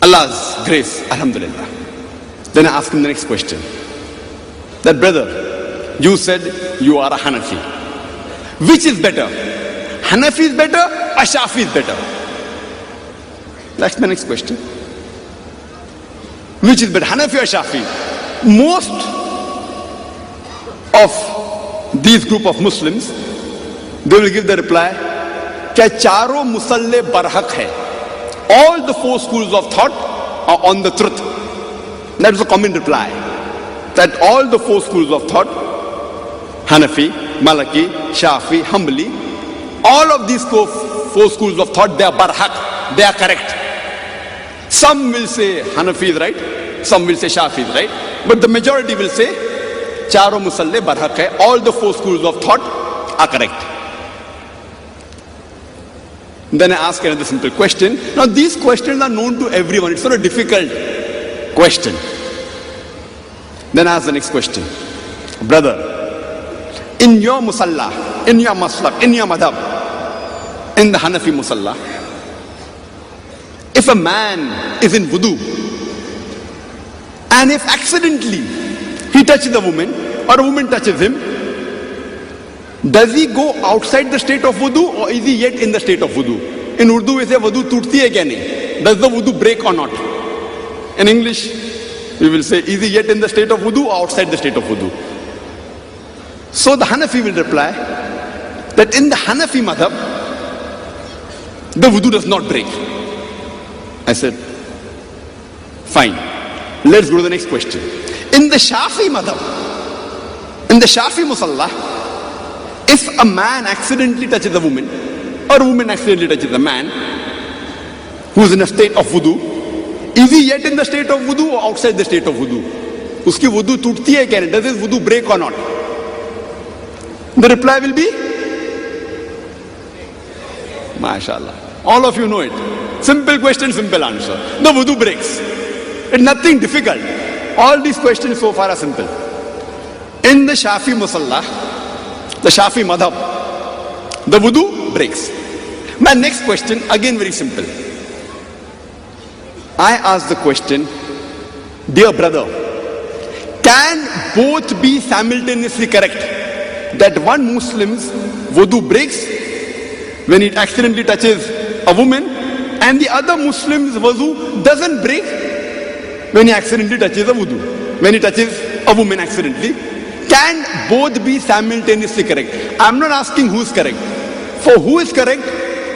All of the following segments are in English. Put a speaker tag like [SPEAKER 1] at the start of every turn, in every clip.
[SPEAKER 1] Allah's grace, alhamdulillah. Then I ask him the next question. That brother, you said you are a Hanafi. Which is better? Hanafi is better or Shafi is better? That's my next question. Which is better, Hanafi or Shafi? Most of these group of Muslims, they will give the reply, क्या चारों मुसल्ले बरहक है. All the four schools of thought are on the truth. That is a common reply. That all the four schools of thought, Hanafi, Maliki, Shafi, Hanbali, all of these four schools of thought, they are barhaq, they are correct. Some will say Hanafi is right, some will say Shafi is right, but the majority will say charo musalle barhaq hai, all the four schools of thought are correct. Then I ask another simple question. Now these questions are known to everyone, it's not a difficult question. Then I ask the next question. Brother, in your musalla, in your maslak, in your madhab, in the Hanafi musalla, if a man is in wudu and if accidentally he touches a woman or a woman touches him, does he go outside the state of wudu or is he yet in the state of wudu? In Urdu we say wudu tootti hai kya nahi? Does the wudu break or not? In English we will say, is he yet in the state of wudu or outside the state of wudu? So the Hanafi will reply that in the Hanafi madhab, the wudu does not break. I said, fine. Let's go to the next question. In the Shafi madhab, in the Shafi musalla, if a man accidentally touches a woman, or a woman accidentally touches a man who is in a state of wudu, is he yet in the state of wudu or outside the state of wudu? Uski wudu tootti hai kya nahi? Does his wudu break or not? The reply will be, MashaAllah. All of you know it. Simple question, simple answer. The wudu breaks. It's nothing difficult. All these questions so far are simple. In the Shafi musalla, the Shafi madhab, the wudu breaks. My next question, again very simple. I ask the question, dear brother, can both be simultaneously correct? That one Muslim's wudu breaks when it accidentally touches a woman, and the other Muslim's wudu doesn't break when he accidentally touches a wudu, when he touches a woman accidentally. Can both be simultaneously correct? I'm not asking who's correct. For who is correct,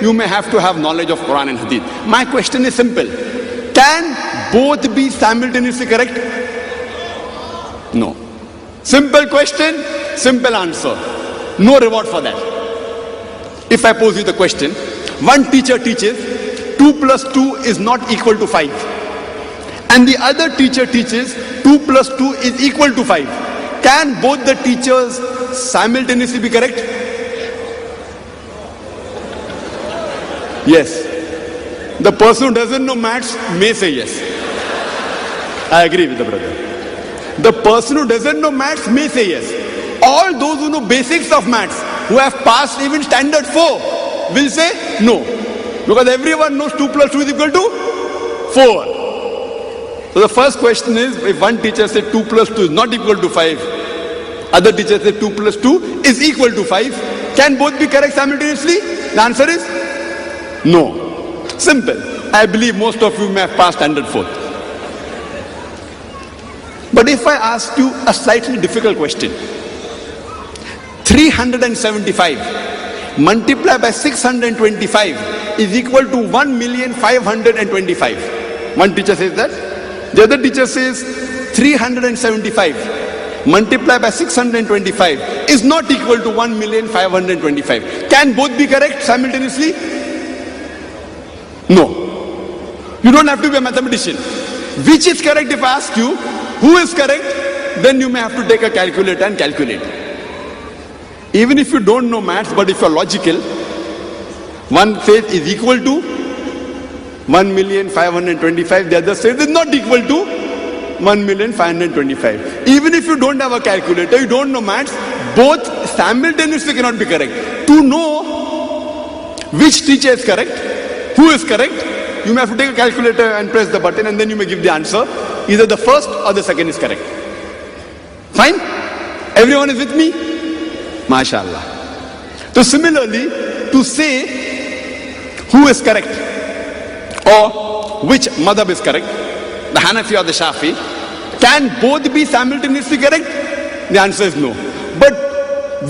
[SPEAKER 1] you may have to have knowledge of Quran and Hadith. My question is simple. Can both be simultaneously correct? No. Simple question, simple answer. No reward for that. If I pose you the question, one teacher teaches 2 plus 2 is not equal to 5. And the other teacher teaches 2 plus 2 is equal to 5. Can both the teachers simultaneously be correct? Yes. The person who doesn't know maths may say yes. I agree with the brother. The person who doesn't know maths may say yes. All those who know basics of maths, who have passed even standard 4, will say no. Because everyone knows 2 plus 2 is equal to 4. So the first question is, if one teacher said 2 plus 2 is not equal to 5, other teacher said 2 plus 2 is equal to 5, can both be correct simultaneously? The answer is no. Simple. I believe most of you may have passed standard 4. But if I ask you a slightly difficult question, 375 multiplied by 625 is equal to 1,525,000. One teacher says that. The other teacher says 375 multiplied by 625 is not equal to 1,525,000. Can both be correct simultaneously? No. You don't have to be a mathematician. Which is correct? If I ask you, who is correct? Then you may have to take a calculator and calculate. Even if you don't know maths, but if you are logical, one says is equal to 1,525,000, the other says is not equal to 1,525,000. Even if you don't have a calculator, you don't know maths, both simultaneously cannot be correct. To know which teacher is correct, who is correct, You may have to take a calculator and press the button and then you may give the answer. Either the first or the second is correct. Fine? Everyone is with me? MashaAllah. So similarly, to say who is correct or which madhab is correct, the Hanafi or the Shafi, can both be simultaneously correct? The answer is no. But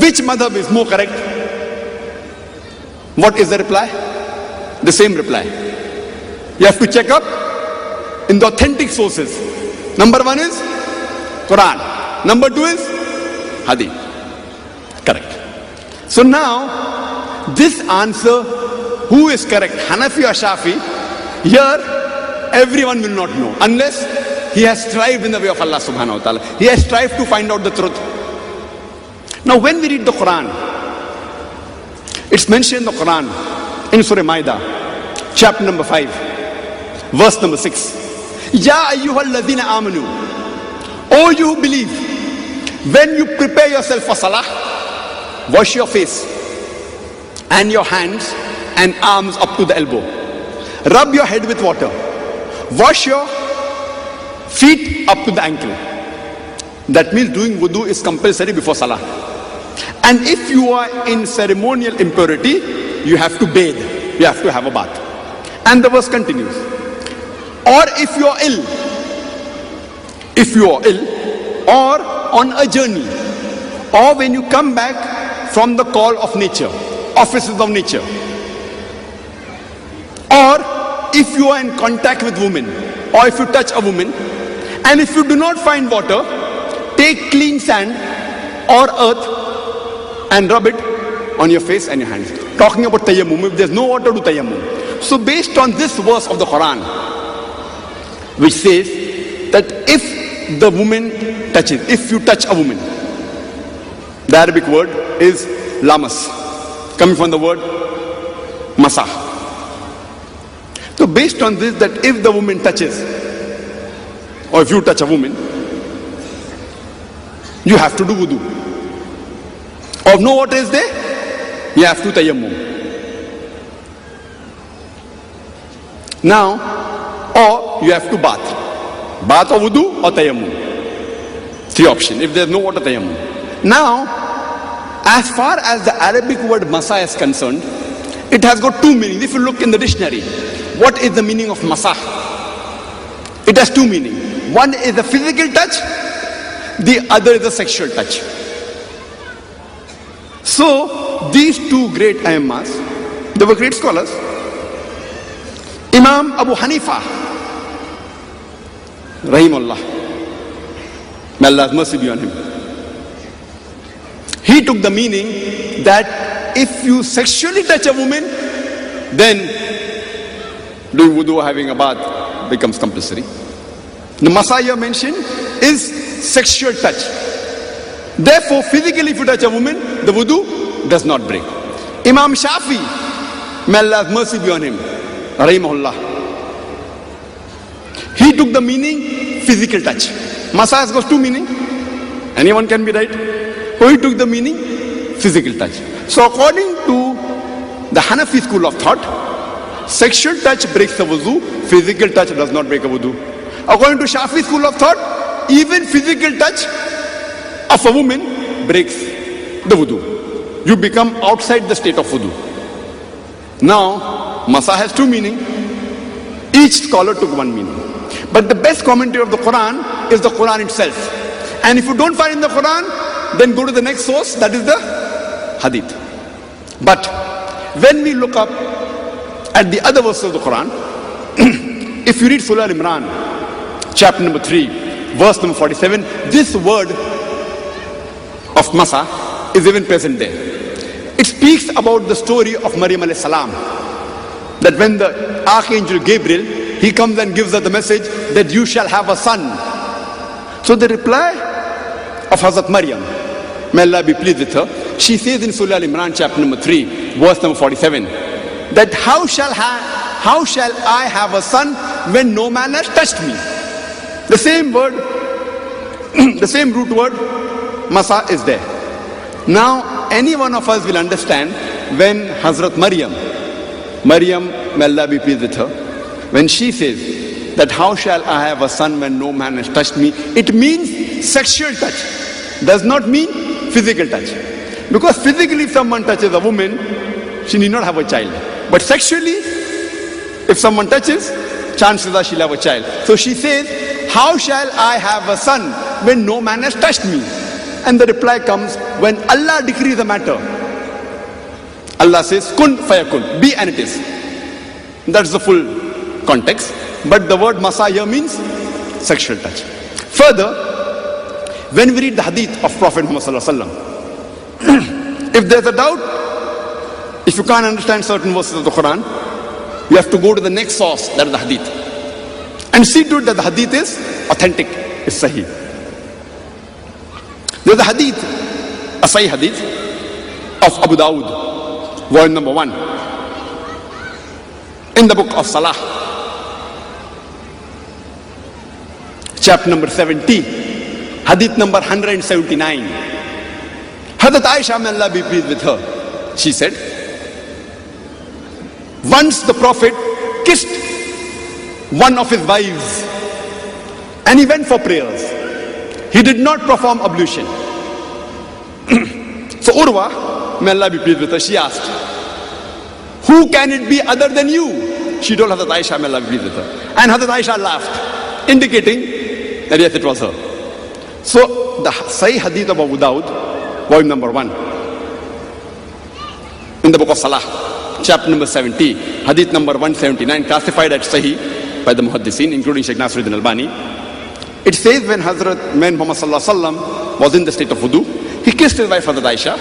[SPEAKER 1] which madhab is more correct? What is the reply? The same reply. You have to check up in the authentic sources. Number one is Quran. Number two is Hadith. Correct. So now, this answer, who is correct, Hanafi or Shafi, here everyone will not know unless he has strived in the way of Allah subhanahu wa ta'ala. He has strived to find out the truth. Now when we read the Quran, it's mentioned in the Quran in Surah Ma'idah, chapter number 5, verse number 6. Ya ayyuhalladhina amanu, O you who believe, when you prepare yourself for salah, wash your face and your hands and arms up to the elbow. Rub your head with water. Wash your feet up to the ankle. That means doing wudu is compulsory before salah. And if you are in ceremonial impurity, you have to bathe. You have to have a bath. And the verse continues. Or if you are ill, or on a journey, or when you come back from the call of nature, offices of nature, or if you are in contact with women, or if you touch a woman, and if you do not find water, take clean sand or earth and rub it on your face and your hands. Talking about tayammum, if there's no water, do tayammum. So based on this verse of the Quran, which says that if the woman touches, if you touch a woman, the Arabic word is lamas, coming from the word masah. So based on this, that if the woman touches, or if you touch a woman, you have to do wudu. Or if no water is there, you have to tayammum. Now, or you have to bath. Bath or wudu or tayammum. Three options. If there is no water, tayammum. Now, as far as the Arabic word masah is concerned, it has got two meanings. If you look in the dictionary, what is the meaning of masah? It has two meanings. One is a physical touch, the other is a sexual touch. So, these two great Aimmas, they were great scholars. Imam Abu Hanifa, Rahimullah, may Allah's mercy be on him, he took the meaning that if you sexually touch a woman, then doing wudu or having a bath becomes compulsory. The masah here mentioned is sexual touch. Therefore, physically if you touch a woman, the wudu does not break. Imam Shafi, may Allah's mercy be on him, Rahimahullah, he took the meaning physical touch. Masah has got two meaning. Anyone can be right. So he took the meaning physical touch. So according to the Hanafi school of thought, sexual touch breaks the wudu, physical touch does not break a wudu. According to Shafi school of thought, even physical touch of a woman breaks the wudu. You become outside the state of wudu. Now, masah has two meaning. Each scholar took one meaning. But the best commentary of the Quran is the Quran itself. And if you don't find in the Quran, then go to the next source, that is the Hadith. But when we look up at the other verses of the Quran, if you read Surah Al-Imran, chapter number 3, verse number 47, this word of Masa is even present there. It speaks about the story of Maryam alayhi salam. That when the Archangel Gabriel, he comes and gives her the message that you shall have a son. So the reply of Hazrat Maryam, may Allah be pleased with her, she says in Surah Al-Imran chapter number 3, verse number 47, that how shall I have a son when no man has touched me? The same word, the same root word, Masa, is there. Now, any one of us will understand when Hazrat Maryam, may Allah be pleased with her, when she says that how shall I have a son when no man has touched me, it means sexual touch. Does not mean physical touch. Because physically if someone touches a woman, she need not have a child. But sexually, if someone touches, chances are she'll have a child. So she says, how shall I have a son when no man has touched me? And the reply comes, when Allah decrees the matter, Allah says, kun fayakun, be and it is. That's the full context. But the word masa here means sexual touch. Further, when we read the hadith of Prophet Muhammad sallallahu alaihi wasallam, if there's a doubt, if you can't understand certain verses of the Quran, you have to go to the next source, that is the hadith, and see to it that the hadith is authentic, is sahih. There's a hadith, a sahih hadith of Abu Dawud, volume number 1, in the book of Salah, chapter number 70, hadith number 179. Hazrat Aisha, may Allah be pleased with her, she said, once the Prophet kissed one of his wives and he went for prayers. He did not perform ablution. So Urwa, may Allah be pleased with her, she asked, who can it be other than you? She told Hazrat Aisha, may Allah be pleased with her. And Hazrat Aisha laughed, indicating that yes, it was her. So the Sahih Hadith of Abu Dawud, volume number 1, in the book of Salah, chapter number 70, Hadith number 179, classified as Sahih by the Muhaddisin, including Sheikh Nasruddin Albani. It says when Muhammad sallallahu alaihi wasallam was in the state of wudu, he kissed his wife Hazrat Aisha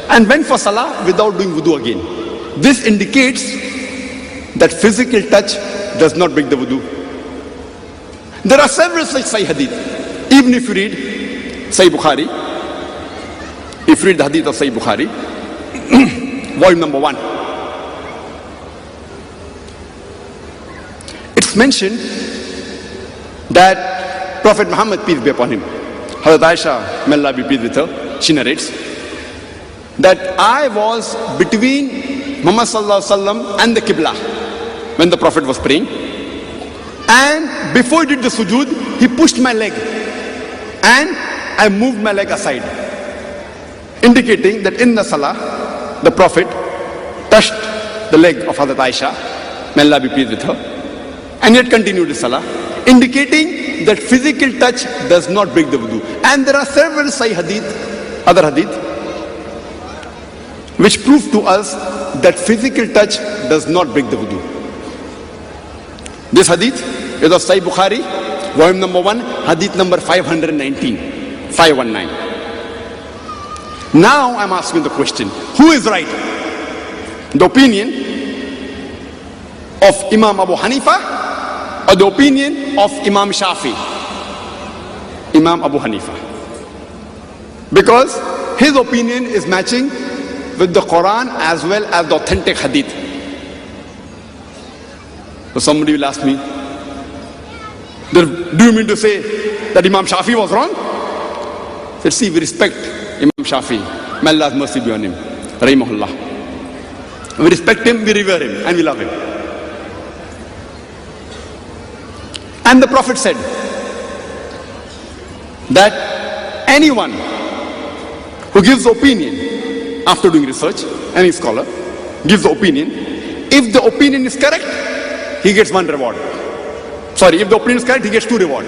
[SPEAKER 1] and went for Salah without doing wudu again. This indicates that physical touch does not break the wudu. There are several such Sahih Hadith. Even if you read Sahih Bukhari, if you read the hadith of Sahih Bukhari, volume number 1, it's mentioned that Prophet Muhammad, peace be upon him, Hazrat Aisha, may Allah be pleased with her, she narrates that I was between Muhammad sallallahu alaihi wasallam and the Qibla when the Prophet was praying, and before he did the sujood, he pushed my leg and I moved my leg aside, indicating that in the Salah, the Prophet touched the leg of Hazrat Aisha, may Allah be pleased with her, and yet continued the Salah, indicating that physical touch does not break the wudu. And there are several Sahih Hadith, other Hadith, which prove to us that physical touch does not break the wudu. This Hadith is of Sahih Bukhari, volume number 1, Hadith number 519, 519. Now I'm asking the question, who is right? The opinion of Imam Abu Hanifa or the opinion of Imam Shafi? Imam Abu Hanifa. Because his opinion is matching with the Quran as well as the authentic Hadith. So somebody will ask me, do you mean to say that Imam Shafi was wrong? So see, we respect Imam Shafi, may Allah's mercy be on him, rahimahullah. We respect him, we revere him, and we love him. And the Prophet said that anyone who gives opinion after doing research, any scholar gives the opinion, if the opinion is correct, he gets 1 reward. Sorry, if the opinion is correct, he gets 2 reward.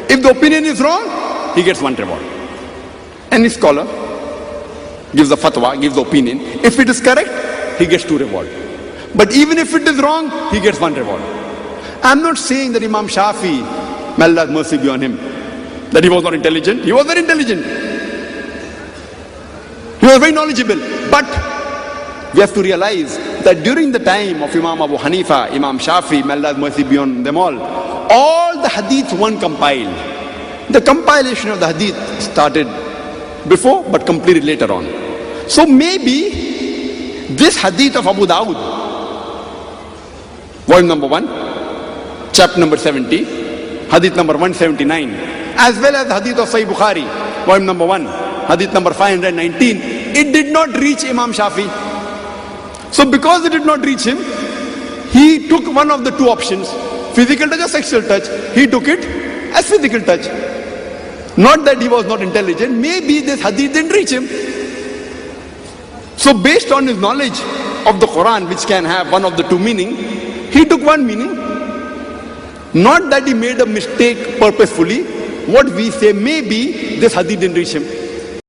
[SPEAKER 1] If the opinion is wrong, he gets 1 reward. Any scholar gives a fatwa, gives the opinion. If it is correct, he gets 2 reward. But even if it is wrong, he gets 1 reward. I'm not saying that Imam Shafi, may Allah's mercy be on him, that he was not intelligent. He was very intelligent. He was very knowledgeable. But we have to realize that during the time of Imam Abu Hanifa, Imam Shafi, may Allah's mercy be on them all the hadiths weren't compiled. The compilation of the hadith started before but completed later on. So maybe this hadith of Abu Dawud, volume number 1, chapter number 70, hadith number 179, as well as the hadith of Sahih Bukhari, volume number 1, hadith number 519, it did not reach Imam Shafi. So because it did not reach him, he took one of the two options, physical touch or sexual touch. He took it as physical touch. Not that he was not intelligent, maybe this hadith didn't reach him. So based on his knowledge of the Quran, which can have one of the two meaning, he took one meaning. Not that he made a mistake purposefully. What we say, maybe this hadith didn't reach him.